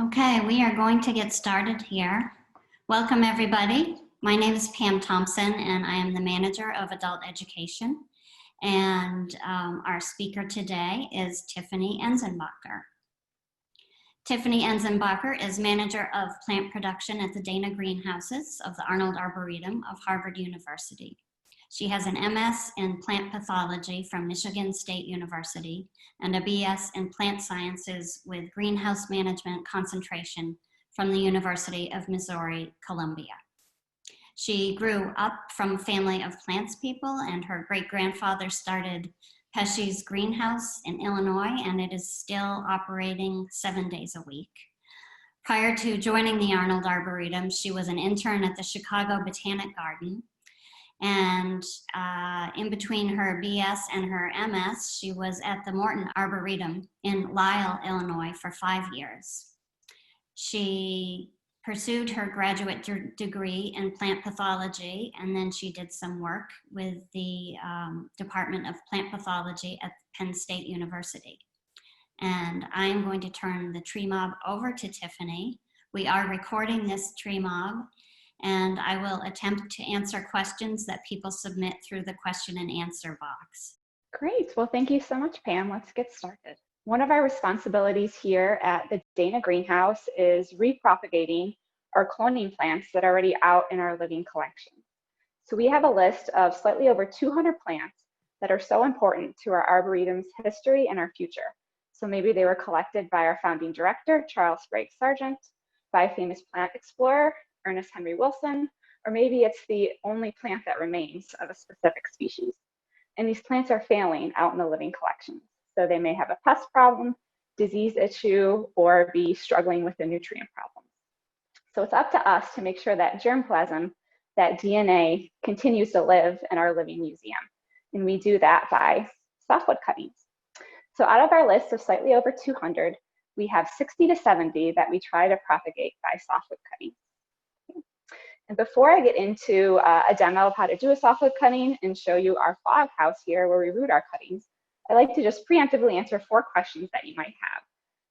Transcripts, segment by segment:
Okay, we are going to get started here. Welcome, everybody. My name is Pam Thompson, and I am the manager of adult education. And our speaker today is Tiffany Enzenbacher. Tiffany Enzenbacher is manager of plant production at the Dana greenhouses of the Arnold Arboretum of Harvard University. She has an MS in plant pathology from Michigan State University and a BS in plant sciences with greenhouse management concentration from the University of Missouri, Columbia. She grew up from a family of plants people, and her great-grandfather started Pesce's greenhouse in Illinois, and it is still operating 7 days a week. Prior to joining the Arnold Arboretum, she was an intern at the Chicago Botanic Garden. And in between her BS and her MS, she was at the Morton Arboretum in Lisle, Illinois for 5 years. She pursued her graduate degree in plant pathology, and then she did some work with the Department of Plant Pathology at Penn State University. And I'm going to turn the tree mob over to Tiffany. We are recording this tree mob, and I will attempt to answer questions that people submit through the question and answer box. Great. Well, thank you so much, Pam. Let's get started. One of our responsibilities here at the Dana greenhouse is repropagating or cloning plants that are already out in our living collection. So we have a list of slightly over 200 plants that are so important to our Arboretum's history and our future. So maybe they were collected by our founding director, Charles Sprague Sargent, by a famous plant explorer, Ernest Henry Wilson, or maybe it's the only plant that remains of a specific species. And these plants are failing out in the living collections. So they may have a pest problem, disease issue, or be struggling with a nutrient problem. So it's up to us to make sure that germplasm, that DNA, continues to live in our living museum. And we do that by softwood cuttings. So out of our list of slightly over 200, we have 60 to 70 that we try to propagate by softwood cuttings. And before I get into a demo of how to do a softwood cutting and show you our fog house here where we root our cuttings, I like to just preemptively answer 4 questions that you might have.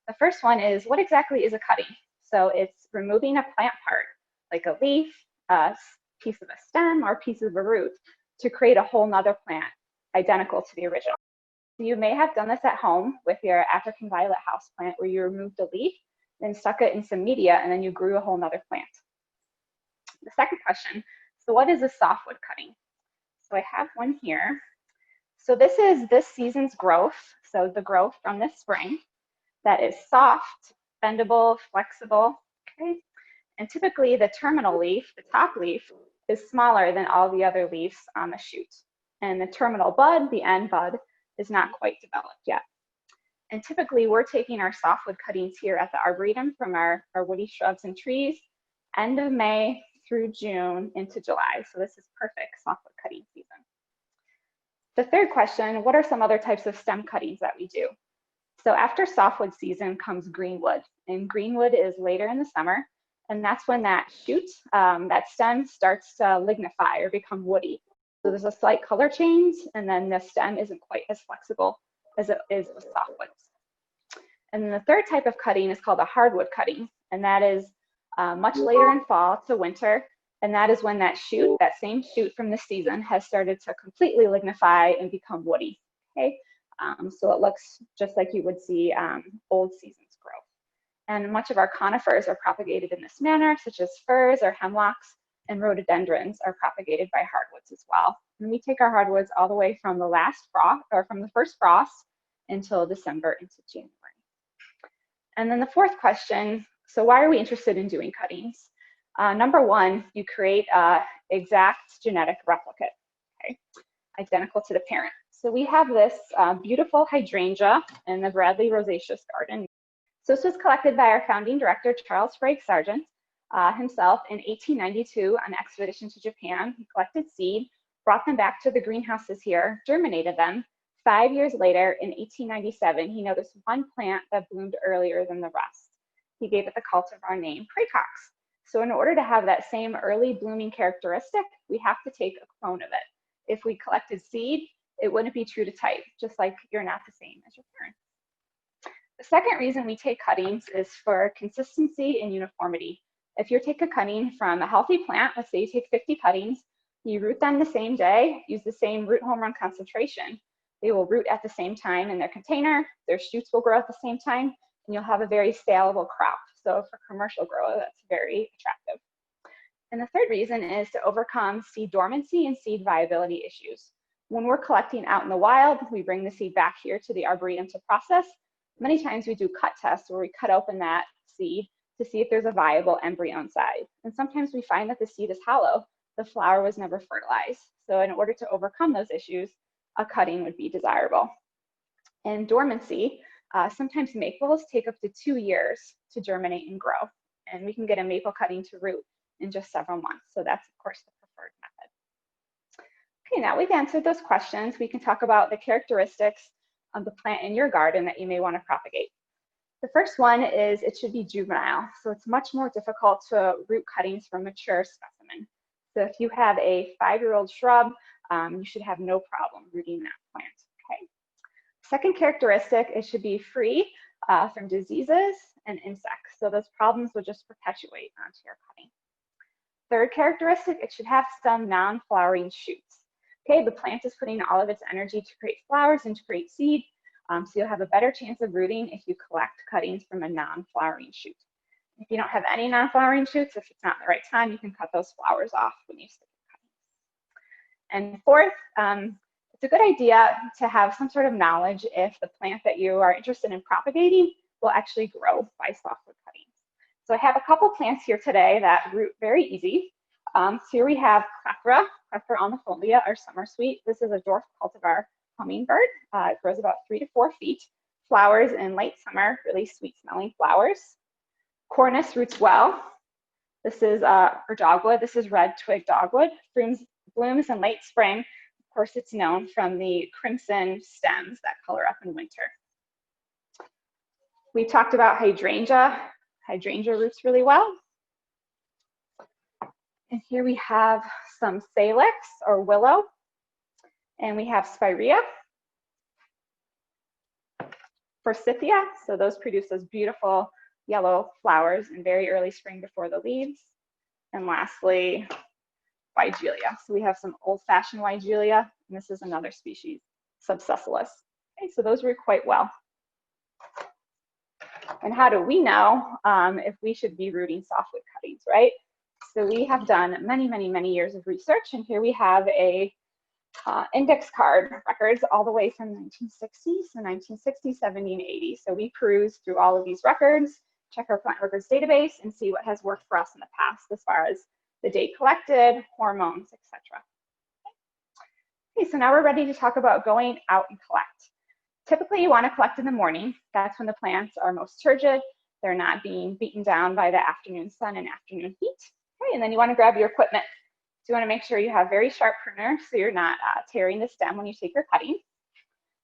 The first one is, what exactly is a cutting? So it's removing a plant part, like a leaf, a piece of a stem, or a piece of a root, to create a whole nother plant identical to the original. So you may have done this at home with your African violet houseplant, where you removed a leaf, then stuck it in some media, and then you grew a whole nother plant. The second question, so what is a softwood cutting? So I have one here. So this is this season's growth, so the growth from this spring, that is soft, bendable, flexible, okay? And typically the terminal leaf, the top leaf, is smaller than all the other leaves on the shoot. And the terminal bud, the end bud, is not quite developed yet. And typically we're taking our softwood cuttings here at the Arboretum from our woody shrubs and trees, end of May through June into July. So this is perfect softwood cutting season. The third question, what are some other types of stem cuttings that we do? So after softwood season comes greenwood, and greenwood is later in the summer, and that's when that shoot, that stem starts to lignify or become woody. So there's a slight color change, and then the stem isn't quite as flexible as it is with softwoods. And then the third type of cutting is called a hardwood cutting, and that is much later in fall to winter, and that is when that shoot, that same shoot from this season, has started to completely lignify and become woody, okay? So it looks just like you would see old season's growth. And much of our conifers are propagated in this manner, such as firs or hemlocks, and rhododendrons are propagated by hardwoods as well. And we take our hardwoods all the way from the last frost, or from the first frost, until December into January. And then the fourth question, so why are we interested in doing cuttings? Number one, you create an exact genetic replicate, okay, identical to the parent. So we have this beautiful hydrangea in the Bradley rosaceous garden. So this was collected by our founding director, Charles Sprague Sargent, himself in 1892 on an expedition to Japan. He collected seed, brought them back to the greenhouses here, germinated them. 5 years later, in 1897, he noticed one plant that bloomed earlier than the rest. He gave it the cultivar name Pracox. So in order to have that same early blooming characteristic, we have to take a clone of it. If we collected seed, it wouldn't be true to type, just like you're not the same as your parents. The second reason we take cuttings is for consistency and uniformity. If you take a cutting from a healthy plant, let's say you take 50 cuttings, you root them the same day, use the same root home run concentration. They will root at the same time in their container, their shoots will grow at the same time, and you'll have a very saleable crop. So for commercial grow, that's very attractive. And the third reason is to overcome seed dormancy and seed viability issues. When we're collecting out in the wild, we bring the seed back here to the Arboretum to process. Many times we do cut tests where we cut open that seed to see if there's a viable embryo inside. And sometimes we find that the seed is hollow. The flower was never fertilized. So in order to overcome those issues, a cutting would be desirable. And dormancy, sometimes maples take up to 2 years to germinate and grow. And we can get a maple cutting to root in just several months. So that's, of course, the preferred method. Okay, now we've answered those questions. We can talk about the characteristics of the plant in your garden that you may want to propagate. The first one is it should be juvenile. So it's much more difficult to root cuttings from mature specimen. So if you have a 5-year-old shrub, you should have no problem rooting that plant. Okay. Second characteristic, it should be free from diseases and insects. So those problems will just perpetuate onto your cutting. Third characteristic, it should have some non-flowering shoots. Okay, the plant is putting all of its energy to create flowers and to create seed. So you'll have a better chance of rooting if you collect cuttings from a non-flowering shoot. If you don't have any non-flowering shoots, if it's not the right time, you can cut those flowers off when you stick your cuttings. And fourth, it's a good idea to have some sort of knowledge if the plant that you are interested in propagating will actually grow by softwood cuttings. So I have a couple plants here today that root very easy. So here we have Clefra alnifolia, our summer sweet. This is a dwarf cultivar hummingbird. It grows about 3 to 4 feet. Flowers in late summer, really sweet smelling flowers. Cornus roots well. This is or dogwood. This is red twig dogwood. Blooms in late spring. Of course, it's known from the crimson stems that color up in winter. We talked about hydrangea. Hydrangea roots really well. And here we have some salix or willow. And we have spirea. Forsythia, so those produce those beautiful yellow flowers in very early spring before the leaves. And lastly, Weigelia. So we have some old-fashioned Weigelia, and this is another species, Subsessilus. Okay, so those root quite well. And how do we know if we should be rooting softwood cuttings, right? So we have done many, many, many years of research, and here we have a index card records all the way from 1960, so 1960, 70, and 80. So we peruse through all of these records, check our plant records database, and see what has worked for us in the past as far as the date collected, hormones, etc. Okay, so now we're ready to talk about going out and collect. Typically, you want to collect in the morning. That's when the plants are most turgid. They're not being beaten down by the afternoon sun and afternoon heat. Okay, and then you want to grab your equipment. So you want to make sure you have very sharp pruners so you're not tearing the stem when you take your cutting.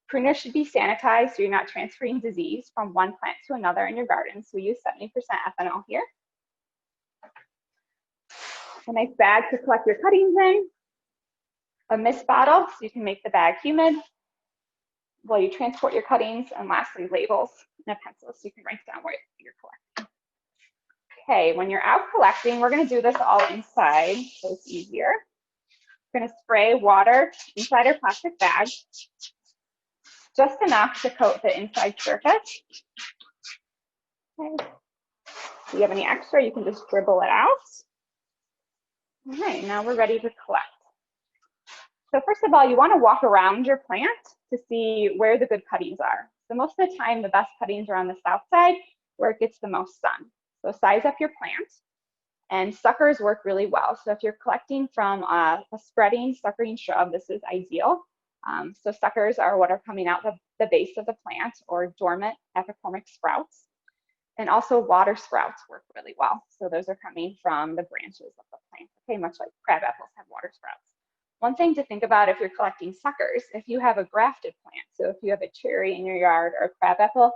Pruners should be sanitized so you're not transferring disease from one plant to another in your garden. So we use 70% ethanol here. A nice bag to collect your cuttings in. A mist bottle so you can make the bag humid while you transport your cuttings. And lastly, labels and a pencil so you can write down what you're collecting. Okay, when you're out collecting, we're going to do this all inside, so it's easier. We're going to spray water inside our plastic bag, just enough to coat the inside surface. Okay. If you have any extra, you can just dribble it out. All right, now we're ready to collect. So first of all, you want to walk around your plant to see where the good cuttings are. So most of the time, the best cuttings are on the south side where it gets the most sun. So size up your plant, and suckers work really well. So if you're collecting from a spreading suckering shrub, this is ideal. So suckers are what are coming out the base of the plant, or dormant epicormic sprouts. And also water sprouts work really well. So those are coming from the branches of the plant. Okay, much like crab apples have water sprouts. One thing to think about if you're collecting suckers, if you have a grafted plant, so if you have a cherry in your yard or a crab apple,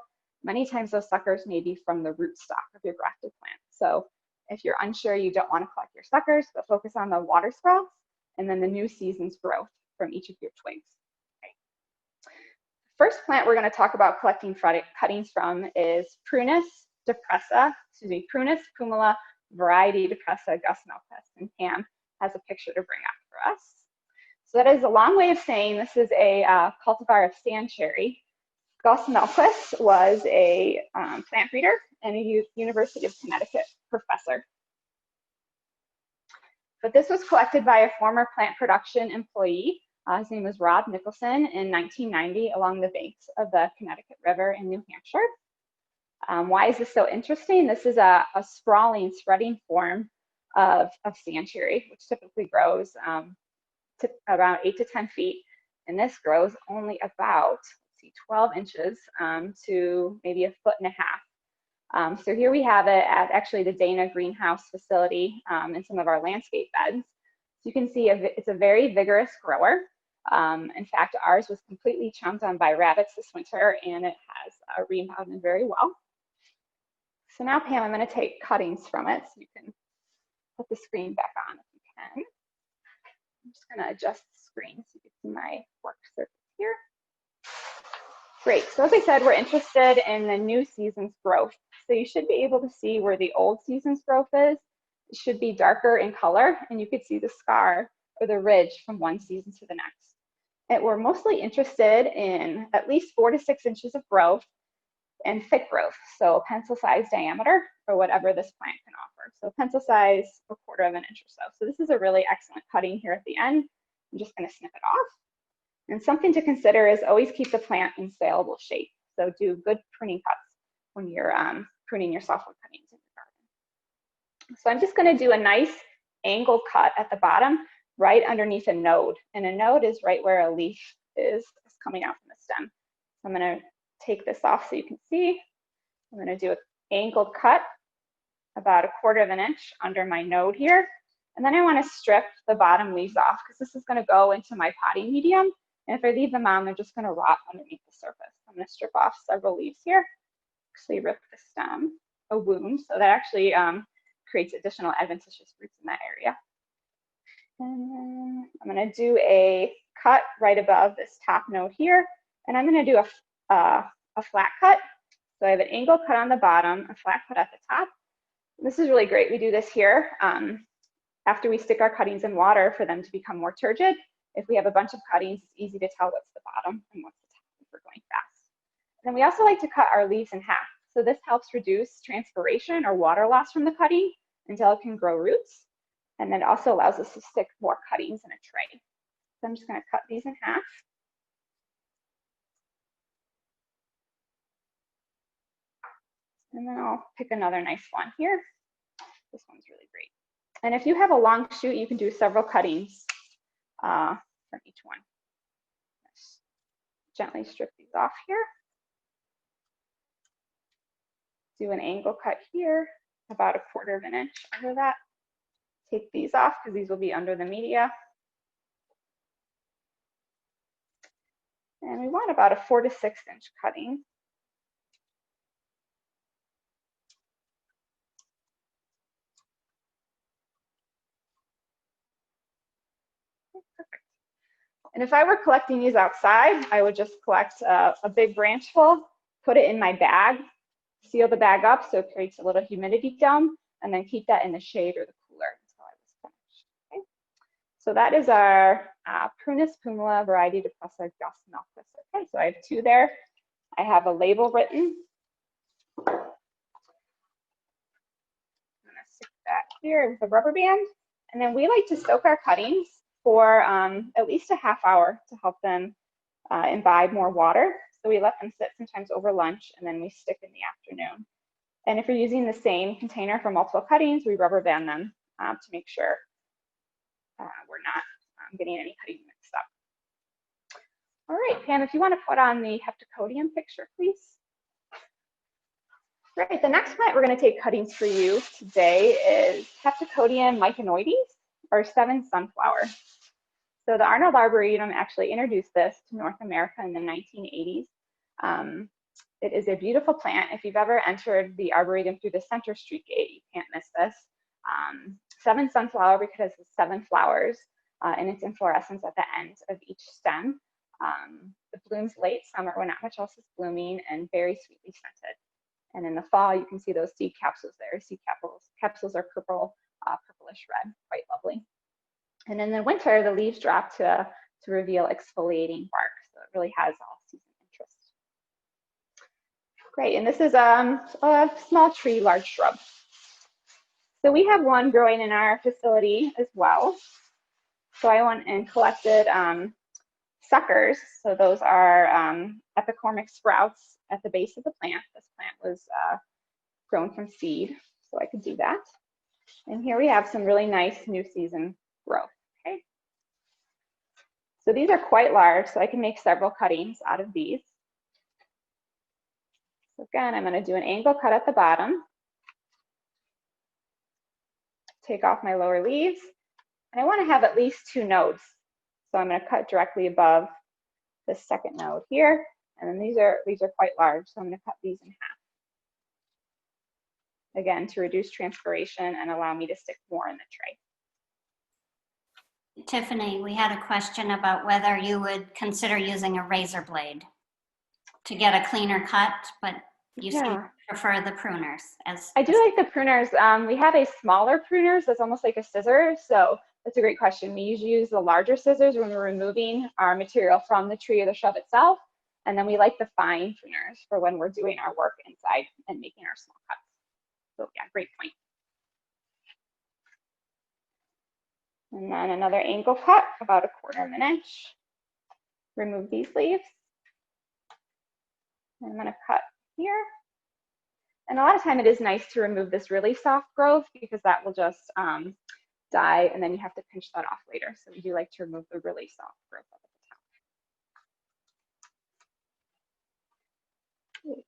many times those suckers may be from the rootstock of your grafted plant. So if you're unsure, you don't want to collect your suckers, but focus on the water sprouts and then the new season's growth from each of your twigs. Okay. first plant we're going to talk about collecting cuttings from is Prunus Prunus pumila variety depressa gusnelquist, and Pam has a picture to bring up for us. So that is a long way of saying this is a cultivar of sand cherry. Gusnelquist was a plant breeder and a University of Connecticut professor. But this was collected by a former plant production employee. His name was Rob Nicholson in 1990 along the banks of the Connecticut River in New Hampshire. Why is this so interesting? This is a sprawling, spreading form of sand cherry, which typically grows to around 8 to 10 feet. And this grows only about 12 inches to maybe 1.5 feet. So here we have it at actually the Dana greenhouse facility in some of our landscape beds. So you can see it's a very vigorous grower. In fact, ours was completely chomped on by rabbits this winter, and it has rebounded very well. So now, Pam, I'm going to take cuttings from it so you can put the screen back on if you can. I'm just going to adjust the screen so you can see my work surface here. Great. So as I said, we're interested in the new season's growth. So you should be able to see where the old season's growth is. It should be darker in color, and you could see the scar or the ridge from one season to the next. And we're mostly interested in at least 4 to 6 inches of growth and thick growth, so pencil size diameter or whatever this plant can offer. So pencil size, 1/4 of an inch or so. So this is a really excellent cutting here at the end. I'm just going to snip it off. And something to consider is always keep the plant in saleable shape. So do good pruning cuts when you're pruning your softwood cuttings in your garden. So I'm just going to do a nice angled cut at the bottom, right underneath a node. And a node is right where a leaf is coming out from the stem. So I'm going to take this off so you can see. I'm going to do an angled cut about 1/4 of an inch under my node here. And then I want to strip the bottom leaves off because this is going to go into my potting medium. And if I leave them on, they're just going to rot underneath the surface. I'm going to strip off several leaves here. Actually rip the stem, a wound. So that actually creates additional adventitious roots in that area. And then I'm going to do a cut right above this top node here. And I'm going to do a flat cut. So I have an angled cut on the bottom, a flat cut at the top. This is really great. We do this here after we stick our cuttings in water for them to become more turgid. If we have a bunch of cuttings, it's easy to tell what's the bottom and what's the top if we're going fast. And then we also like to cut our leaves in half. So this helps reduce transpiration or water loss from the cutting until it can grow roots. And then it also allows us to stick more cuttings in a tray. So I'm just going to cut these in half. And then I'll pick another nice one here. This one's really great. And if you have a long shoot, you can do several cuttings from each one. Let's gently strip these off here. Do an angle cut here, about 1/4 of an inch under that. Take these off because these will be under the media. And we want about a 4 to 6 inch cutting. Perfect. And if I were collecting these outside, I would just collect a big branch full, put it in my bag, seal the bag up so it creates a little humidity dome, and then keep that in the shade or the cooler until I was finished. Okay? So that is our Prunus pumila variety depressa gusnelquist. Okay, so I have 2 there. I have a label written. I'm going to stick that here with a rubber band. And then we like to soak our cuttings for at least a half hour to help them imbibe more water. So we let them sit sometimes over lunch, and then we stick in the afternoon. And if you're using the same container for multiple cuttings, we rubber band them to make sure we're not getting any cutting mixed up. All right, Pam, if you want to put on the Heptacodium picture, please. Great, the next plant we're going to take cuttings for you today is Heptacodium myconoides, or 7 sunflower. So the Arnold Arboretum actually introduced this to North America in the 1980s. It is a beautiful plant. If you've ever entered the Arboretum through the Center Street gate, you can't miss this. 7 sunflower because it's 7 flowers and its inflorescence at the end of each stem. It blooms late summer when not much else is blooming and very sweetly scented. And in the fall, you can see those seed capsules there. Seed capsules are purple, purplish red, quite lovely. And in the winter, the leaves drop to reveal exfoliating bark. So it really has all season interest. Great, and this is a small tree, large shrub. So we have one growing in our facility as well. So I went and collected suckers. So those are Epicormic sprouts at the base of the plant. This plant was grown from seed, so I could do that. And here we have some really nice new season growth. Okay. So these are quite large, so I can make several cuttings out of these. So again, I'm going to do an angle cut at the bottom. Take off my lower leaves. And I want to have at least 2 nodes. So I'm going to cut directly above the second node here. And then these are quite large, so I'm going to cut these in half. Again, to reduce transpiration and allow me to stick more in the tray. Tiffany, we had a question about whether you would consider using a razor blade to get a cleaner cut, but you seem prefer the pruners. I do like the pruners. We have a smaller pruners that's almost like a scissor, so that's a great question. We usually use the larger scissors when we're removing our material from the tree or the shrub itself, and then we like the fine pruners for when we're doing our work inside and making our small cuts. So yeah, great point. And then another angle cut, about 1/4 of an inch. Remove these leaves. And I'm going to cut here. And a lot of time it is nice to remove this really soft growth because that will just die, and then you have to pinch that off later. So we do like to remove the really soft growth up at the top.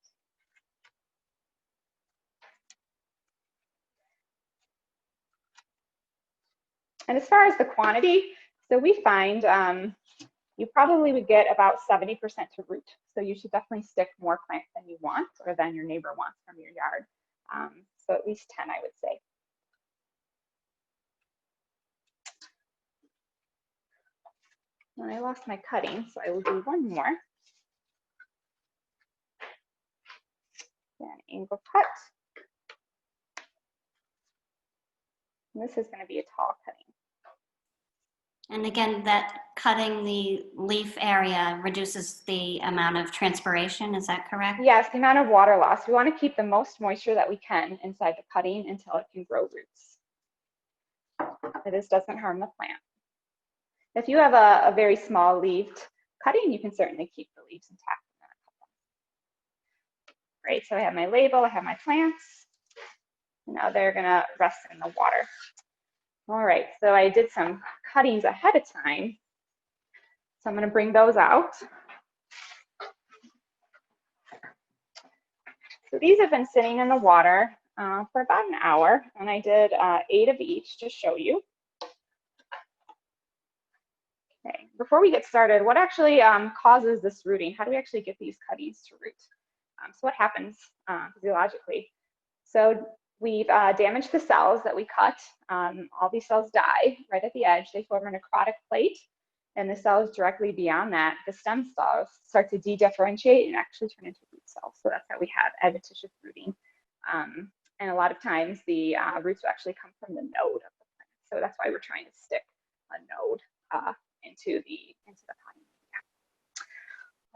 And as far as the quantity, so we find you probably would get about 70% to root. So you should definitely stick more plants than you want or than your neighbor wants from your yard. So at least 10, I would say. And I lost my cutting, so I will do one more. Then angle cut. And this is going to be a tall cutting. And again, that cutting the leaf area reduces the amount of transpiration, is that correct? Yes, the amount of water loss. We want to keep the most moisture that we can inside the cutting until it can grow roots. This doesn't harm the plant. If you have a very small leaved cutting, you can certainly keep the leaves intact. Great, so I have my label, I have my plants. Now they're gonna rest in the water. All right, so I did some cuttings ahead of time. So I'm gonna bring those out. So these have been sitting in the water for about an hour, and I did 8 of each to show you. Okay, before we get started, what actually causes this rooting? How do we actually get these cuttings to root? So what happens physiologically? So we've damaged the cells that we cut. All these cells die right at the edge. They form a necrotic plate, and the cells directly beyond that, the stem cells, start to de-differentiate and actually turn into root cells. So that's how we have adventitious rooting. And a lot of times the roots will actually come from the node of the plant. So that's why we're trying to stick a node into the potting.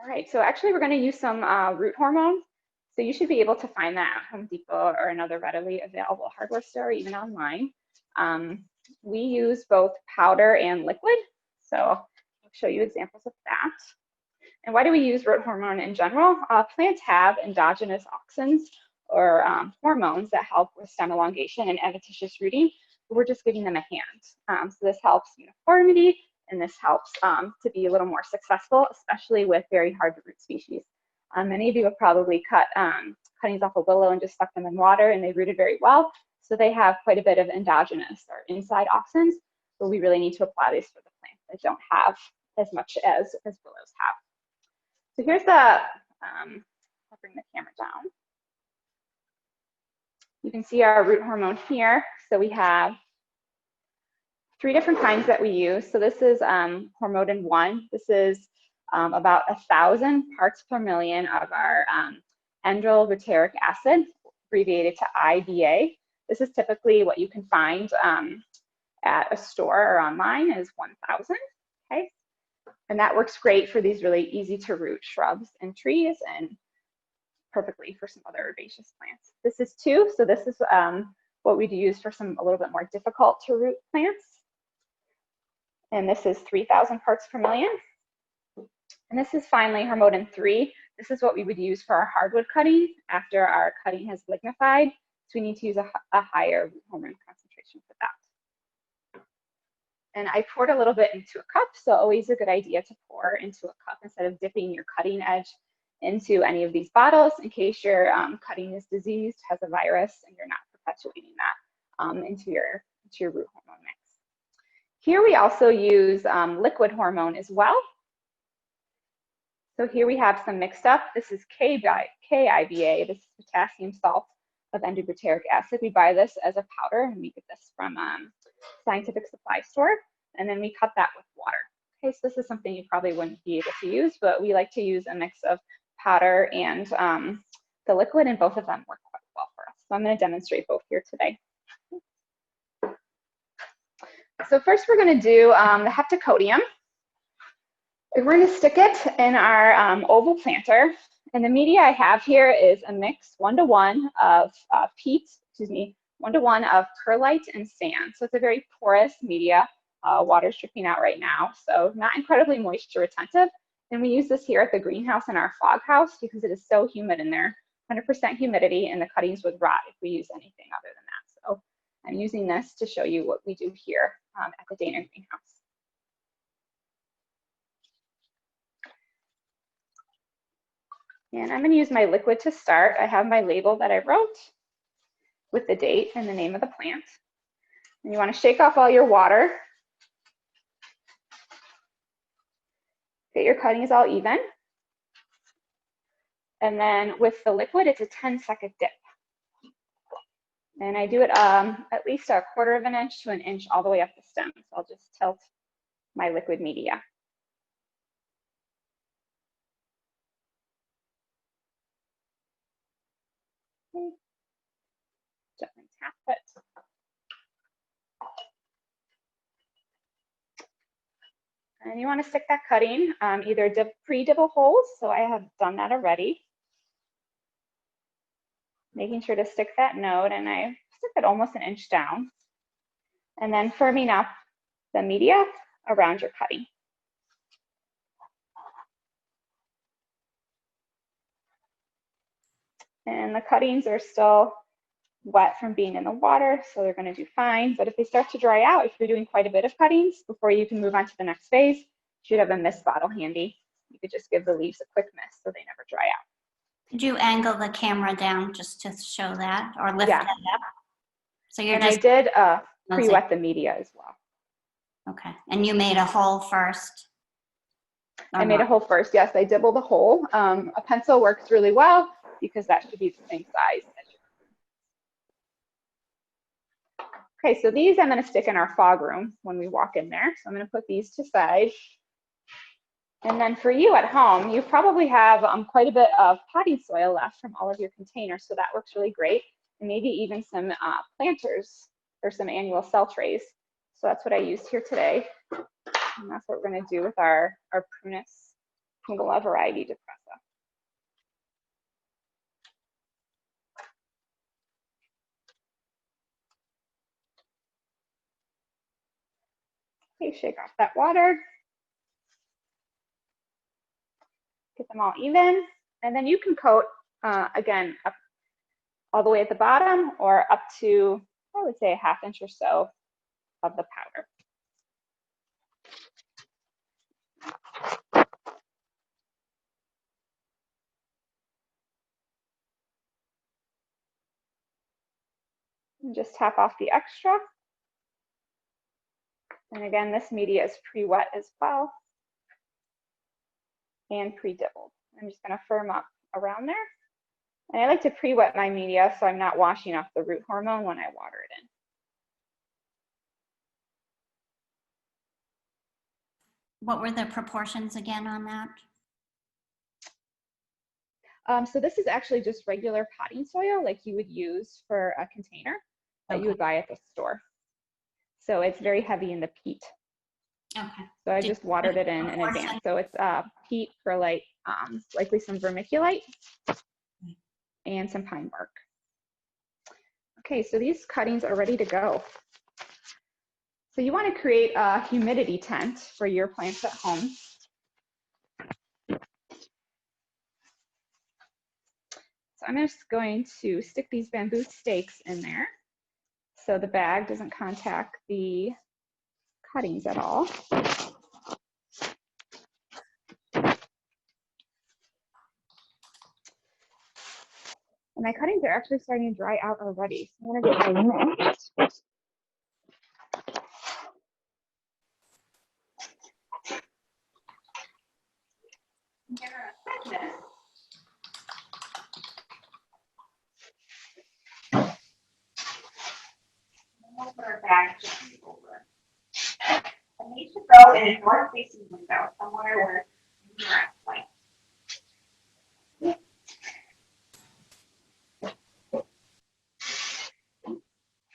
All right, so actually we're going to use some root hormone. So you should be able to find that at Home Depot or another readily available hardware store, or even online. We use both powder and liquid. So I'll show you examples of that. And why do we use root hormone in general? Plants have endogenous auxins or hormones that help with stem elongation and adventitious rooting. We're just giving them a hand. So this helps uniformity, and this helps to be a little more successful, especially with very hard to root species. Many of you have probably cut cuttings off a willow and just stuck them in water, and they rooted very well. So they have quite a bit of endogenous or inside auxins, but we really need to apply these for the plants that don't have as much as willows have. So here's the, I'll bring the camera down. You can see our root hormone here. So we have 3 different kinds that we use. So this is hormone 1. This is about 1,000 parts per million of our enzenbacher acid, abbreviated to IBA. This is typically what you can find at a store or online is 1,000, okay? And that works great for these really easy to root shrubs and trees, and perfectly for some other herbaceous plants. This is 2, so this is what we'd use for some a little bit more difficult to root plants. And this is 3,000 parts per million. And this is finally Hormodin 3. This is what we would use for our hardwood cutting after our cutting has lignified. So we need to use a higher root hormone concentration for that. And I poured a little bit into a cup, so always a good idea to pour into a cup instead of dipping your cutting edge into any of these bottles in case your cutting is diseased, has a virus, and you're not perpetuating that into your root hormone mix. Here we also use liquid hormone as well. So here we have some mixed up. This is KIBA. This is potassium salt of enzenbacher acid. We buy this as a powder, and we get this from scientific supply store, and then we cut that with water. Okay, so this is something you probably wouldn't be able to use, but we like to use a mix of powder and the liquid, and both of them work quite well for us. So I'm going to demonstrate both here today. So first we're going to do the Heptacodium. We're going to stick it in our oval planter, and the media I have here is a mix 1-to-1 of peat, 1-to-1 of perlite and sand. So it's a very porous media. Water's dripping out right now, so not incredibly moisture retentive. And we use this here at the greenhouse in our fog house because it is so humid in there, 100% humidity, and the cuttings would rot if we use anything other than that. So I'm using this to show you what we do here at the Dana greenhouse. And I'm going to use my liquid to start. I have my label that I wrote with the date and the name of the plant. And you want to shake off all your water. Get your cuttings all even. And then with the liquid, it's a 10-second dip. And I do it at least a 1/4 of an inch to an inch all the way up the stem. So I'll just tilt my liquid media. Okay. Gently tap it. And you want to stick that cutting, either pre-dibble holes, so I have done that already. Making sure to stick that node, and I stick it almost an inch down. And then firming up the media around your cutting. And the cuttings are still wet from being in the water, so they're going to do fine. But if they start to dry out, if you're doing quite a bit of cuttings before you can move on to the next phase, you should have a mist bottle handy. You could just give the leaves a quick mist so they never dry out. Could you angle the camera down just to show that, or lift it up? So you're I did pre-wet the media as well. Okay, and you made a hole first? I made a hole first, yes. I dibbled a hole. A pencil works really well because that should be the same size as your. Okay, so these I'm going to stick in our fog room when we walk in there. So I'm going to put these to side. And then for you at home, you probably have quite a bit of potting soil left from all of your containers, so that works really great. And maybe even some planters or some annual cell trays. So that's what I used here today. And that's what we're going to do with our Prunus Pungala variety depressa. Okay, shake off that water. Get them all even. And then you can coat, again, up all the way at the bottom or up to, I would say, a 1/2 inch or so of the powder. And just tap off the extra. And again, this media is pre-wet as well and pre-dibbled. I'm just going to firm up around there. And I like to pre-wet my media so I'm not washing off the root hormone when I water it in. What were the proportions again on that? So this is actually just regular potting soil like you would use for a container that you would buy at the store. So it's very heavy in the peat. Okay. So I just watered it in advance. So it's peat, perlite, likely some vermiculite, and some pine bark. Okay, so these cuttings are ready to go. So you want to create a humidity tent for your plants at home. So I'm just going to stick these bamboo stakes in there so the bag doesn't contact the cuttings at all. And my cuttings are actually starting to dry out already. So I'm going to get my mix. Give her a quick mix. We'll put our bag gently over. And these should go in a north-facing window, somewhere where you're at light.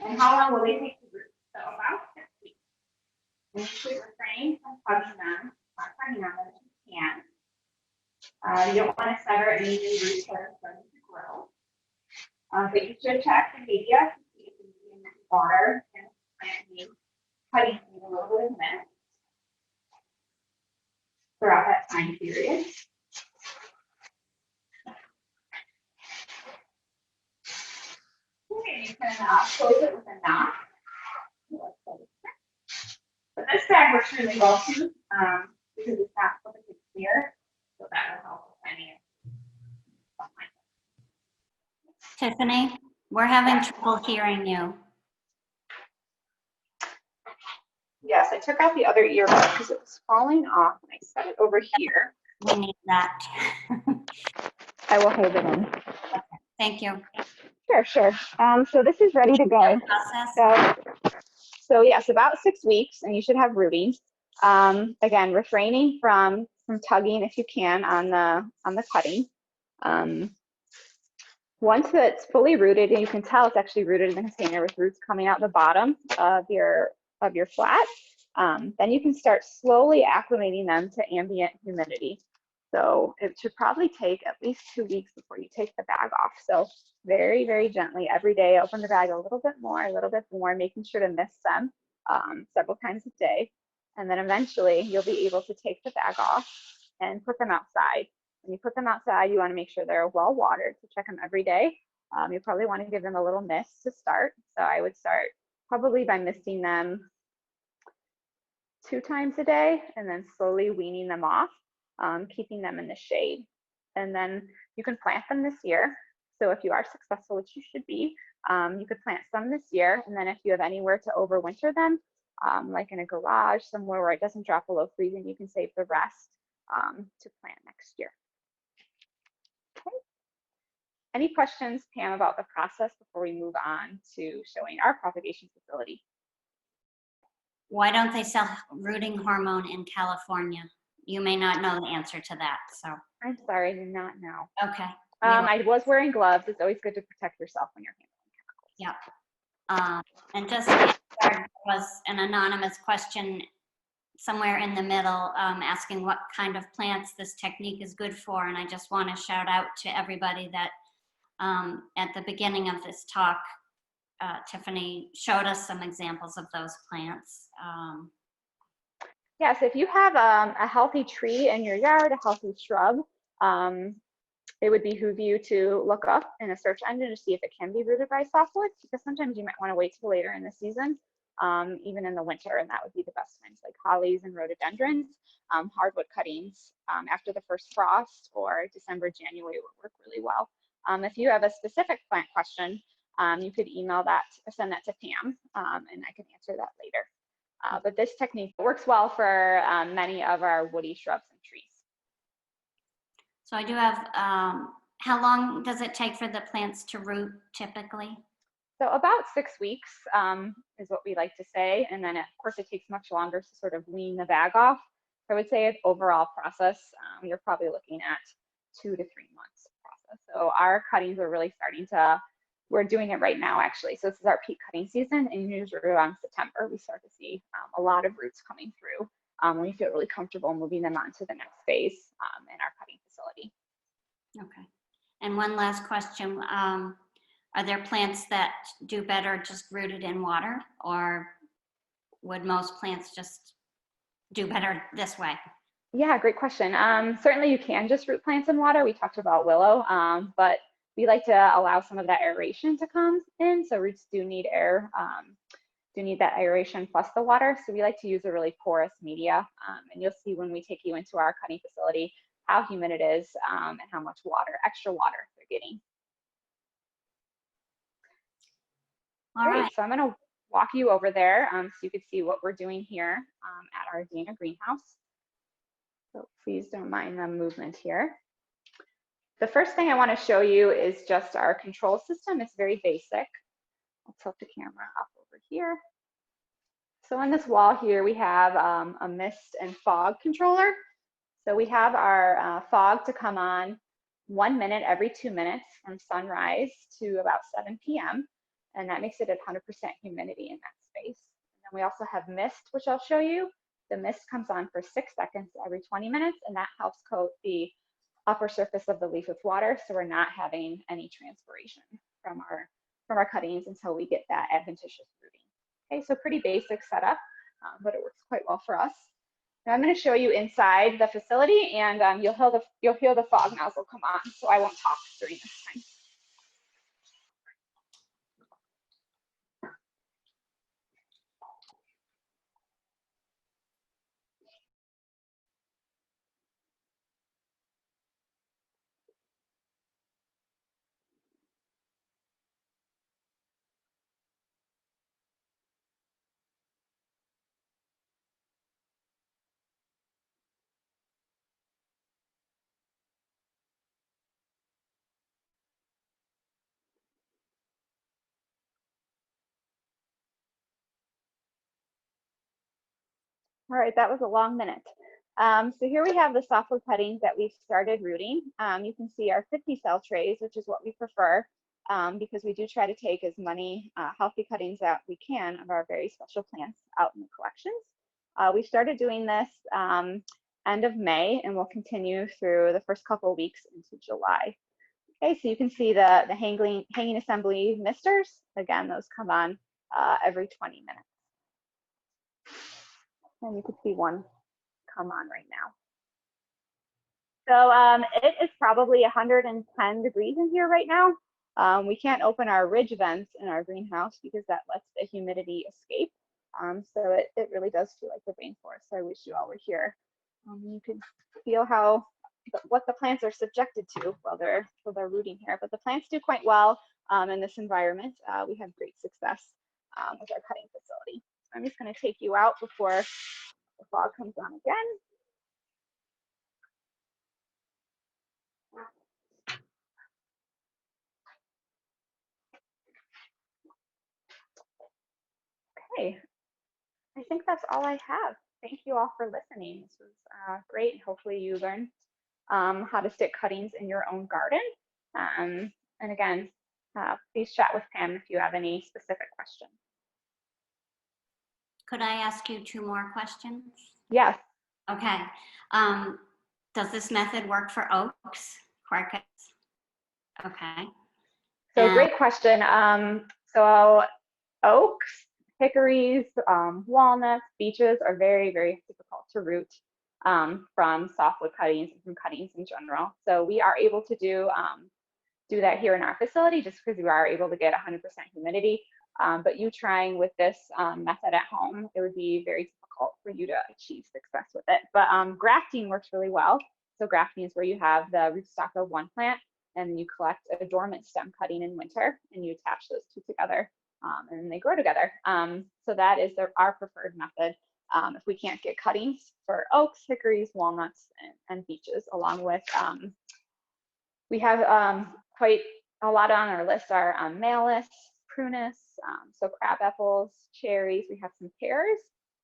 And how long will they take to root? So about 6 weeks. And you should refrain from hugging them, not hugging on them if you can. You don't want to sever any new roots that are starting to grow. But you should check the media to see if you need water and plant needs cutting need a little bit of mist throughout that time period. Okay, you can close it with a knot. But this bag works really well too, because it's not perfectly clear, so that will help with any of Tiffany, we're having trouble hearing you. Yes, I took out the other earbud because it was falling off, and I set it over here. We need that. I will hold it in. Thank you. Sure. So this is ready to go. So yes, about 6 weeks, and you should have rooting. Again, refraining from tugging if you can on the cutting. Once it's fully rooted, and you can tell it's actually rooted in the container with roots coming out the bottom of your flat, then you can start slowly acclimating them to ambient humidity. So it should probably take at least 2 weeks before you take the bag off. So very, very gently every day, open the bag a little bit more, making sure to mist them several times a day. And then eventually you'll be able to take the bag off and put them outside. When you put them outside, you want to make sure they're well watered, so check them every day. You probably want to give them a little mist to start. So I would start probably by misting them 2 times a day and then slowly weaning them off, keeping them in the shade. And then you can plant them this year. So if you are successful, which you should be, you could plant some this year. And then if you have anywhere to overwinter them, like in a garage, somewhere where it doesn't drop below freezing, you can save the rest to plant next year. Okay. Any questions, Pam, about the process before we move on to showing our propagation facility? Why don't they sell rooting hormone in California? You may not know the answer to that, so. I'm sorry, I do not know. Okay. I was wearing gloves. It's always good to protect yourself when you're handling chemicals. Yep. And just there was an anonymous question somewhere in the middle asking what kind of plants this technique is good for. And I just want to shout out to everybody that at the beginning of this talk, Tiffany showed us some examples of those plants. Yes, if you have a healthy tree in your yard, a healthy shrub, it would behoove you to look up in a search engine to see if it can be rooted by softwood, because sometimes you might want to wait till later in the season, even in the winter, and that would be the best times, like hollies and rhododendrons. Hardwood cuttings after the first frost or December, January would work really well. If you have a specific plant question, you could email that or send that to Pam, and I can answer that later. But this technique works well for many of our woody shrubs and trees. So I do have, how long does it take for the plants to root typically? So about 6 weeks is what we like to say. And then of course it takes much longer to sort of wean the bag off. I would say an overall process, you're probably looking at 2 to 3 months process. So our cuttings are really starting to, we're doing it right now actually. So this is our peak cutting season, and usually around September, we start to see a lot of roots coming through. We feel really comfortable moving them on to the next phase in our cutting facility. Okay. And one last question. Are there plants that do better just rooted in water, or would most plants just do better this way? Yeah, great question. Certainly you can just root plants in water. We talked about willow, but we like to allow some of that aeration to come in. So roots do need air, do need that aeration plus the water. So we like to use a really porous media. And you'll see when we take you into our cutting facility, how humid it is and how much water, extra water they're getting. All Great, right. so I'm gonna walk you over there so you can see what we're doing here at our Dana greenhouse. So please don't mind the movement here. The first thing I want to show you is just our control system. It's very basic. I'll tilt the camera up over here. So on this wall here, we have a mist and fog controller. So we have our fog to come on 1 minute every 2 minutes from sunrise to about 7 p.m. And that makes it at 100% humidity in that space. And then we also have mist, which I'll show you. The mist comes on for 6 seconds every 20 minutes, and that helps coat the upper surface of the leaf with water, so we're not having any transpiration from our cuttings until we get that adventitious rooting. Okay, so pretty basic setup, but it works quite well for us. Now I'm going to show you inside the facility, and you'll hear the fog nozzle come on, so I won't talk during this time. All right, that was a long minute. So here we have the softwood cuttings that we've started rooting. You can see our 50 cell trays, which is what we prefer because we do try to take as many healthy cuttings that we can of our very special plants out in the collections. We started doing this end of May, and we'll continue through the first couple of weeks into July. Okay, so you can see the hanging assembly misters. Again, those come on every 20 minutes. And you can see one come on right now. So it is probably 110 degrees in here right now. We can't open our ridge vents in our greenhouse because that lets the humidity escape. So it really does feel like the rainforest. So I wish you all were here. You can feel what the plants are subjected to while they're rooting here. But the plants do quite well in this environment. We have great success with our cutting facility. So I'm just going to take you out before the fog comes on again. Okay, I think that's all I have. Thank you all for listening. This was great. Hopefully you learned how to stick cuttings in your own garden. And again, please chat with Pam if you have any specific questions. Could I ask you 2 more questions? Yes. Okay. Does this method work for oaks, quercus? Okay. So great question. So oaks, hickories, walnuts, beeches are very, very difficult to root from softwood cuttings and from cuttings in general. So we are able to do that here in our facility just because we are able to get 100% humidity. But you trying with this method at home, it would be very difficult for you to achieve success with it. But grafting works really well. So grafting is where you have the rootstock of one plant and you collect a dormant stem cutting in winter and you attach those 2 together and then they grow together. So that is our preferred method. If we can't get cuttings for oaks, hickories, walnuts, and beeches, along with, we have quite a lot on our list are malus, prunus, so crab apples, cherries, we have some pears.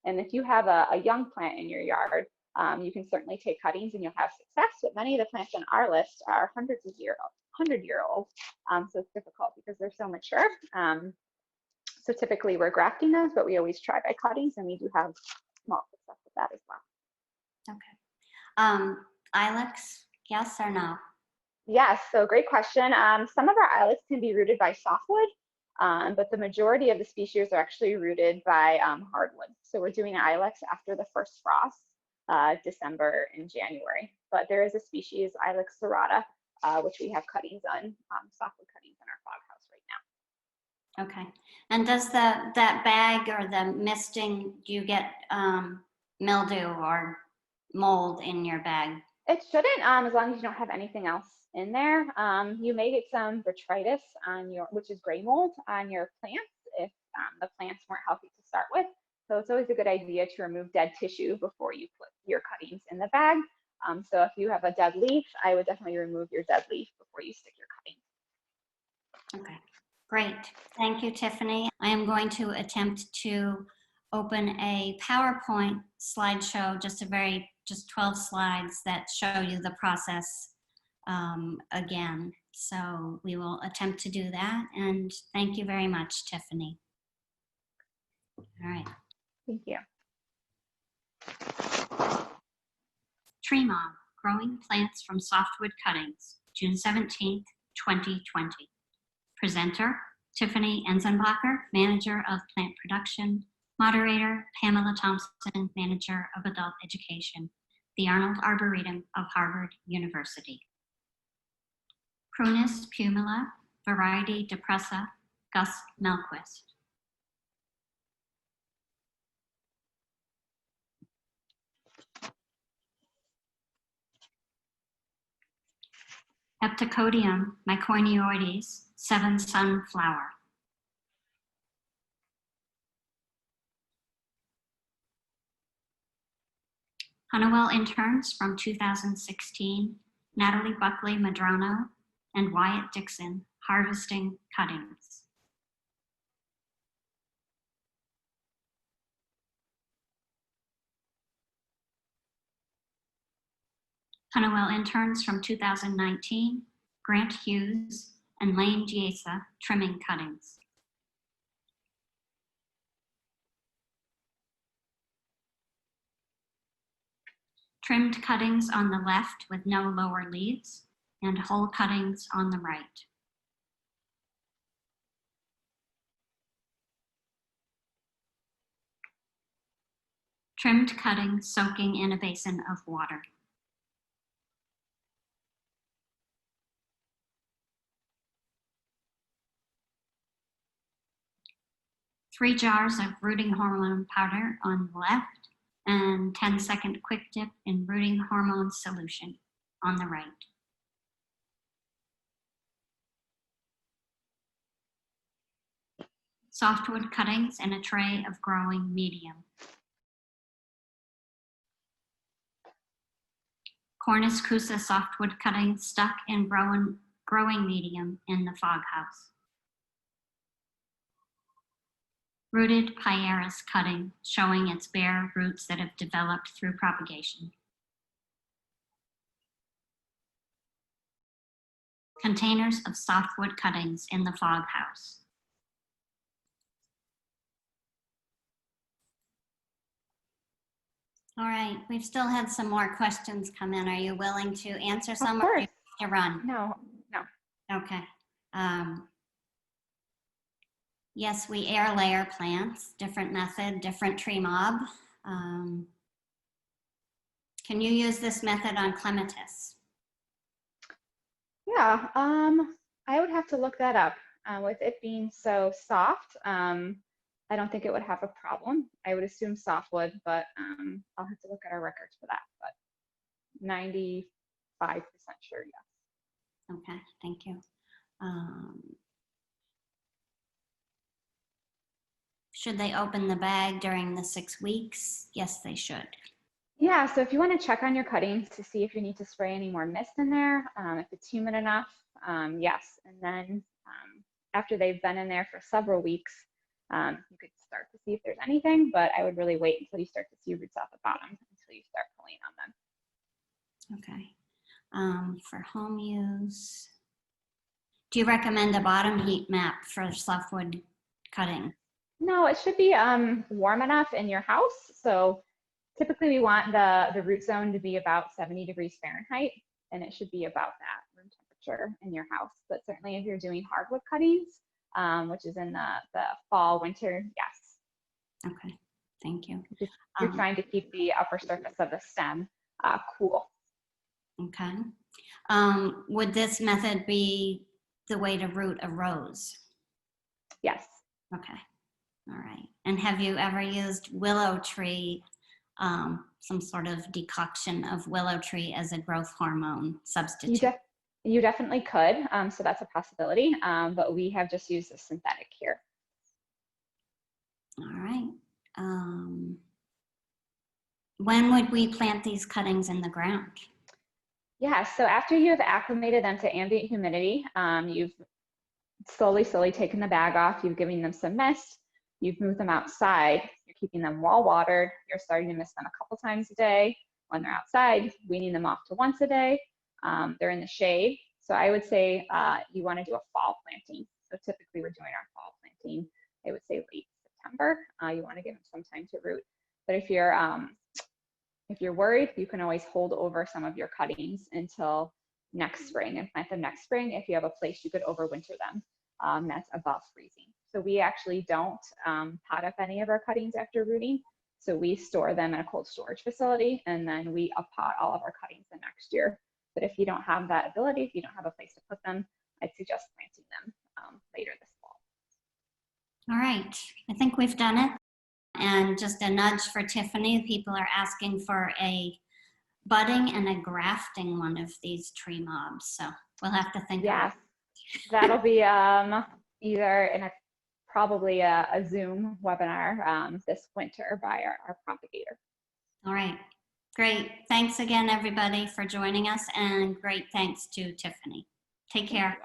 And if you have a young plant in your yard, You can certainly take cuttings and you'll have success, but many of the plants on our list are hundreds of year old. So it's difficult because they're so mature. So typically we're grafting those, but we always try by cuttings, and we do have small success with that as well. Okay. Ilex, yes or no? Yes, so great question. Some of our ilex can be rooted by softwood, but the majority of the species are actually rooted by hardwood. So we're doing ilex after the first frost, December and January. But there is a species, Ilex serrata, which we have cuttings on, softwood cuttings in our fog house right now. Okay. And does that bag or the misting, do you get mildew or mold in your bag? It shouldn't, as long as you don't have anything else in there. You may get some botrytis on which is gray mold, on your plants if the plants weren't healthy to start with. So it's always a good idea to remove dead tissue before you put your cuttings in the bag. So if you have a dead leaf, I would definitely remove your dead leaf before you stick your cuttings. Okay, great. Thank you, Tiffany. I am going to attempt to open a PowerPoint slideshow, just 12 slides that show you the process again. So we will attempt to do that. And thank you very much, Tiffany. All right. Thank you. Tree Mob, Growing Plants from Softwood Cuttings, June 17th, 2020. Presenter, Tiffany Enzenbacher, Manager of Plant Production. Moderator, Pamela Thompson, Manager of Adult Education, the Arnold Arboretum of Harvard University. Prunus pumila, variety depressa, Gus Melquist. Heptacodium mycornioides, 7 sunflower. Honeywell interns from 2016, Natalie Buckley Madrano and Wyatt Dixon, harvesting cuttings. Honeywell interns from 2019, Grant Hughes and Lane Giesa, trimming cuttings. Trimmed cuttings on the left with no lower leaves, and whole cuttings on the right. Trimmed cuttings soaking in a basin of water. Three jars of rooting hormone powder on the left, and 10-second quick dip in rooting hormone solution on the right. Softwood cuttings in a tray of growing medium. Cornus Cusa softwood cuttings stuck in growing medium in the fog house. Rooted Pieris cutting showing its bare roots that have developed through propagation. Containers of softwood cuttings in the fog house. All right, we've still had some more questions come in. Are you willing to answer some? Of course. Or do you have to run? No. Okay. Yes, we air layer plants, different method, different tree mob. Can you use this method on clematis? Yeah, I would have to look that up. With it being so soft, I don't think it would have a problem. I would assume softwood, but I'll have to look at our records for that. But 95% sure, yes. Okay, thank you. Should they open the bag during the 6 weeks? Yes, they should. Yeah, so if you want to check on your cuttings to see if you need to spray any more mist in there, if it's humid enough, yes. And then after they've been in there for several weeks, you could start to see if there's anything, but I would really wait until you start to see roots off the bottom until you start pulling settling on them. Okay. For home use, do you recommend a bottom heat map for softwood cutting? No, it should be warm enough in your house. So typically we want the root zone to be about 70 degrees Fahrenheit, and it should be about that room temperature in your house. But certainly if you're doing hardwood cuttings, which is in the fall, winter, yes. Okay, thank you. You're trying to keep the upper surface of the stem cool. Okay. Would this method be the way to root a rose? Yes. Okay. All right. And have you ever used willow tree, some sort of decoction of willow tree as a growth hormone substitute? You definitely could. So that's a possibility. But we have just used the synthetic here. All right. When would we plant these cuttings in the ground? Yeah, so after you have acclimated them to ambient humidity, you've slowly taken the bag off, you've given them some mist, you've moved them outside, you're keeping them well watered, you're starting to mist them a couple times a day. When they're outside, weaning them off to once a day. They're in the shade. So I would say you want to do a fall planting. So typically we're doing our fall planting, I would say late September. You want to give them some time to root. But if you're worried, you can always hold over some of your cuttings until next spring and plant them next spring if you have a place you could overwinter them that's above freezing. So we actually don't pot up any of our cuttings after rooting. So we store them in a cold storage facility, and then we pot all of our cuttings the next year. But if you don't have that ability, if you don't have a place to put them, I'd suggest planting them later this fall. All right, I think we've done it. And just a nudge for Tiffany, people are asking for a budding and a grafting one of these tree mobs. So we'll have to think about it. That'll be either in probably a Zoom webinar this winter by our propagator. All right, great. Thanks again, everybody, for joining us, and great thanks to Tiffany. Take care.